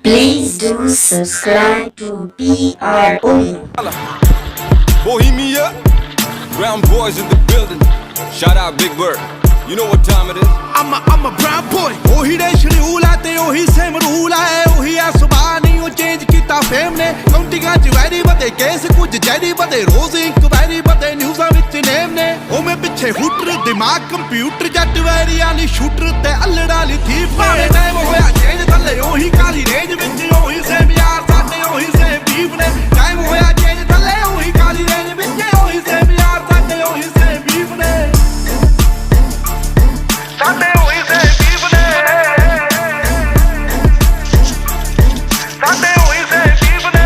Please do subscribe to PRO. Bohemia, Brown Boys in the building. Shout out Big Bird. You know what time it is? I'm a brown boy. ਉਹੀ ਦੇ schedule ਆ ਤੇ ਉਹੀ same rule ਆ ਉਹੀ ਆ ਸੁਭਾਅ ਨਹੀਂ ਉਹ ਚੇਂਜ ਕੀਤਾ ਫੇਮ ਨੇ ਕਾਉਂਟਿੰਗਾਂ ਚ ਵੈਰੀ ਵਧੇ ਕੇਸ ਕੁਝ ਜੈਰੀ ਵਧੇ ਰੋਜ਼ ਇਨਕੁਆਇਰੀ ਵਧੇ ਨਿਊਜ਼ਾਂ ਵਿੱਚ ਨੇਮ ਨੇ ਉਹ ਮੈਂ ਪਿੱਛੇ ਹੂਟਰ ਦਿਮਾਗ ਕੰਪਿਊਟਰ ਜੱਟ ਵੈਰੀਆਂ ਲਈ ਸ਼ੂਟਰ ਤੇ ਅਲੜਾ ਲਈ ਥੀਫ ਨੇ ਟਾਈਮ ਹੋਇਆ ਚੇਂਜ ਥੱਲੇ ਉਹੀ ਕਾਲੀ ਰੇਂਜ ਵਿੱਚ ਉਹੀ ਸੇਮ ਯਾਰ ਸਾਡੇ ਉਹੀ ਸੇਮ ਬੀਫ ਨੇ ਟਾਈਮ ਹੋਇਆ ਚੇਂਜ ਥੱਲੇ ਉਹੀ ਕਾਲੀ ਰੇਂਜ ਵਿੱਚ ਉਹੀ ਸੇਮ ਯਾਰ ਸਾਡੇ ਉਹੀ ਸੇਮ ਬੀਫ ਨੇ ਸਾਡੇ ਉਹੀ ਸੇਮ ਬੀਫ ਨੇ ਸਾਡੇ ਉਹੀ ਸੇਮ ਬੀਫ ਨੇ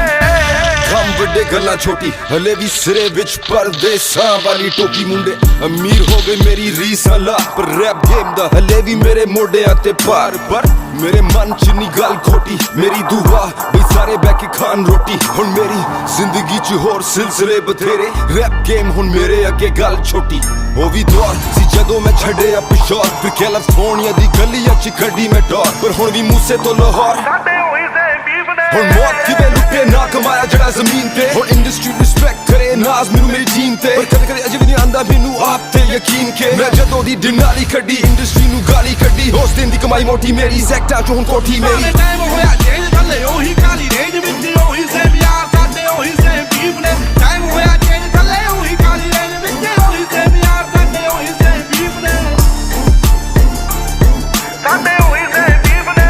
ਕੰਮ ਵੱਡੇ ਗੱਲਾਂ ਛੋਟੀ ਹਲੇ ਵੀ ਸਿਰੇ ਵਿੱਚ ਪਰਦੇਸਾਂ ਵਾਲੀ ਟੋਪੀ ਮੁੰਡੇ ਅਮੀਰ ਹੋ ਗਏ ਮੇਰੀ ਰੀਸਾਂ ਲਾ ਪਰ ਰੈਪ ਗੇਮ ਦਾ ਹਲੇ ਵੀ ਮੇਰੇ ਮੋਢਿਆਂ ਤੇ ਭਾਰ ਪਰ ਮੇਰੇ ਮਨ ਚ ਨੀ ਗੱਲ ਖੋਟੀ ਮੇਰੀ ਦੁਆ ਬਈ ਸਾਰੇ ਬਹਿ ਕੇ ਖਾਣ ਰੋਟੀ ਹੁਣ ਮੇਰੀ ਜ਼ਿੰਦਗੀ ਚ ਹੋਰ ਸਿਲਸਿਲੇ ਬਥੇਰੇ ਰੈਪ ਗੇਮ ਹੁਣ ਮੇਰੇ ਅੱਗੇ ਗੱਲ ਛੋਟੀ ਉਹ ਵੀ ਦੌਰ ਸੀ ਜਦੋਂ ਮੈਂ ਛੱਡਿਆ ਪਿਸ਼ੌਰ ਫਿਰ ਕੈਲੀਫੋਰਨੀਆ ਦੀ ਗਲੀਆਂ ਚ ਕੱਢੀ ਮੈਂ ਡੋਰ ਪਰ ਹੁਣ ਵੀ ਮੂਸੇ ਤੋਂ ਲਾਹੌਰ ਸਾਡੇ ਉਹੀ ਸੇਮ ਬੀਫ ਨੇ ਹੁਣ ਮੌਤ ਕਿਵੇਂ ਲੁੱਟੇ ਨਾ ਕਮਾਇਆ ਜਿਹੜਾ ਜ਼ਮੀਨ ਤੇ ਹੁਣ ਇੰਡਸਟਰੀ ਰਿਸਪੈਕਟ ਕਰੇ ਨਾਜ਼ ਮੈਨੂੰ ਮੇਰੀ ਟੀਮ ਤੇ ਪਰ ਕਦੇ ਕਦੇ ਅਜੇ ਵੀ ਨਹੀਂ ਆਂਦਾ ਮੈਨੂੰ ਆਪ ਤੇ ਯਕੀਨ ਕੇ ਮੈਂ ਜਦੋਂ ਦੀ ਡਿਨਾਲੀ ਕੱਢੀ ਇੰਡਸਟਰੀ ਨੂੰ ਗਾਲੀ ਕੱਢੀ ਉਸ ਦਿਨ ਦੀ ਕਮਾਈ ਮੋਟੀ ਮੇਰੀ ਸੈਕਟਰ ਚੋਂ ਹੁਣ ਕੋਠੀ ਮੇਰੀ ਟਾਈਮ ਹੋਇਆ ਚੇਂਜ ਥੱਲੇ ਉਹੀ ਕਾਲੀ ਰੇਂਜ ਵਿੱਚ ਉਹੀ ਸੇਮ ਯਾਰ ਸਾਡੇ ਉਹੀ ਸੇਮ ਬੀਫ ਨੇ ਟਾਈਮ ਹੋਇਆ ਚੇਂਜ ਥੱਲੇ ਉਹੀ ਕਾਲੀ ਰੇਂਜ ਵਿੱਚ ਉਹੀ ਸੇਮ ਯਾਰ ਸਾਡੇ ਉਹੀ ਸੇਮ ਬੀਫ ਨੇ ਸਾਡੇ ਉਹੀ ਸੇਮ ਬੀਫ ਨੇ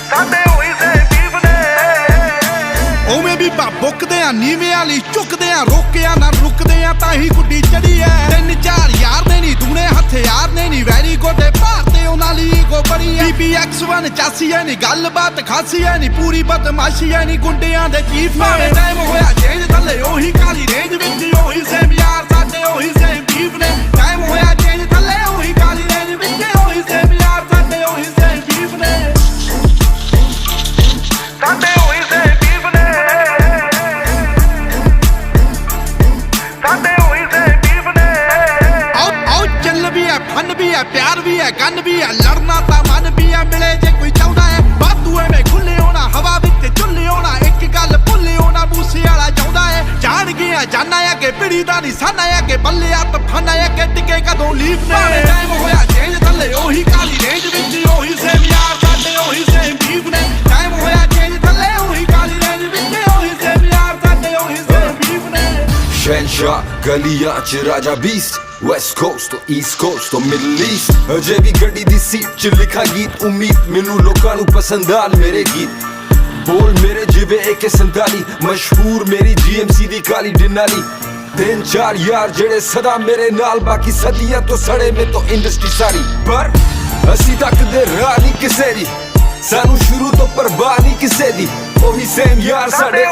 ਸਾਡੇ ਉਹੀ ਸੇਮ ਬੀਫ ਨੇ ਉਵੇਂ ਵੀ ਬੁੱਕਦੇ ਆ ਨੀਵੇਂ ਵਾਲੀ ਝੁਕਦੇ ਆ ਰੋਕਿਆ ਨਾ ਰੁਕਦੇ ਆ ਤਾਂ ਹੀ ਗੁੱਡੀ ਚੜੀ ਐ 3-4 ਯਾਰ ਨੇ ਨਹੀਂ ਦੂਣੇ ਹਥਿਆਰ ਨੇ ਨਹੀਂ ਵੈਰੀ ਗੋਡੇ ਭਾਰਤੇ ਉਹਨਾਂ ਲਈ ਈਗੋ ਬੜੀ ਐ BBX1 ਚਾਸੀ ਐ ਨਹੀਂ ਗੱਲਬਾਤ ਖਾਸੀ ਐ ਨਹੀਂ ਪੂਰੀ ਬਦਮਾਸ਼ੀ ਐ ਨਹੀਂ ਗੁੰਡਿਆਂ ਦੇ ਚੀਫ ਨੇ ਟਾਈਮ ਹੋਇਆ ਚੇਂਜ ਥੱਲੇ ਉਹੀ ਕਾਲੀ ਰੇਂਜ ਵਿੱਚ ਉਹੀ ਸੇਮ ਯਾਰ ਸਾਡੇ ਉਹੀ ਸੇਮ ਬੀਫ ਨੇ ਟਾਈਮ ਹੋਇਆ ਚੇਂਜ ਥੱਲੇ ਉਹੀ ਕਾਲੀ ਰੇਂਜ ਵਿੱਚ ਉਹੀ ਸੇਮ ਯਾਰ ਸਾਡੇ ਉਹੀ ਸੇਮ ਬੀਫ ਨੇ ਸਾਡੇ ਉਹੀ ਸੇਮ ਬੀਫ ਨੇ ਸਾਡੇ ਉਹੀ ਸੇਮ ਬੀਫ ਨੇ ਆਓ ਚੱਲ ਵੀ ਐ ਫਨ ਵੀ ਐ ਪਿਆਰ ਵੀ ਐ ਗਨ ਵੀ ਐ ਲੜਨਾ ਤਾਂ ਮਨ ਵੀ ਐ ਮਿਲੇ ਜੇ ਕੋਈ ਚਾਹੁੰਦਾ ਐ ਬਾਤੂ ਐਵੇਂ ਖੁੱਲੇ ਹੋਣਾ ਹਵਾ ਵਿੱਚ ਝੁੱਲੇ ਹੋਣਾ ਇੱਕ ਗੱਲ ਭੁੱਲੇ ਹੋਣਾ ਬੂਸੇ ਵਾਲਾ ਚਾਹੁੰਦਾ ਐ ਜਾਣ ਗਿਆ ਜਾਨਾ ਐ ਕਿ ਪਿੜੀ ਦਾ ਨਹੀਂ ਸਾਨਾ ਐ ਕਿ ਬੱਲਿਆ ਤਫਾਨਾ ਐ ਕਿ ਟਿਕੇ ਕਦੋਂ ਲੀਫ ਨੇ ਟਾਈਮ ਹੋਇਆ ਚੇਂਜ ਥੱਲੇ ਉਹੀ ਕਾਲੀ ਰੇਂਜ ਵਿੱਚ ਉਹੀ ਸੇਮ ਯਾਰ ਸਾਡੇ ਉਹੀ ਸੇਮ ਬੀਫ ਨੇ ਟਾਈਮ ਹੋਇਆ ਚੇਂਜ ਥੱਲੇ ਉਹੀ ਕਾਲੀ ਰੇਂਜ ਵਿੱਚ ਉਹੀ ਸੇਮ ਯਾਰ ਸਾਡੇ ਉਹੀ ਸੇਮ ਬੀਫ ਨੇ ਸ਼ਹਿਨਸ਼ਾਹ ਗਲੀਆਂ ਚ ਰਾਜਾ ਬੀਸਟ ਵੈਸਟ ਕੋਸਟ ਤੋਂ ਈਸਟ ਕੋਸਟ ਤੋਂ ਮਿਡਲ ਈਸਟ ਅਜੇ ਵੀ ਗੱਡੀ ਦੀ ਸੀਟ ਚ ਲਿਖਾ ਗੀਤ ਉਮੀਦ ਮੈਨੂੰ ਲੋਕਾਂ ਨੂੰ ਪਸੰਦ ਆਲ ਮੇਰੇ ਗੀਤ ਬੋਲ ਮੇਰੇ ਜਿਵੇਂ AK-47 ਮਸ਼ਹੂਰ ਮੇਰੀ GMC ਦੀ ਕਾਲੀ ਡਿਨਾਲੀ 3-4 ਯਾਰ ਜਿਹੜੇ ਸਦਾ ਮੇਰੇ ਨਾਲ ਬਾਕੀ ਸਦੀਆਂ ਤੋਂ ਸੜੇ ਮੇ ਤੋਂ ਇੰਡਸਟਰੀ ਸਾਰੀ ਪਰ ਅਸੀਂ ਤੱਕਦੇ ਰਾਹ ਨਹੀਂ ਕਿਸੇ ਦੀ ਸਾਨੂੰ ਸ਼ੁਰੂ ਤੋਂ ਪਰਵਾਹ ਨਹੀਂ ਕਿਸੇ ਦੀ ਉਹੀ ਸੇਮ ਯਾਰ ਸਾਡੇ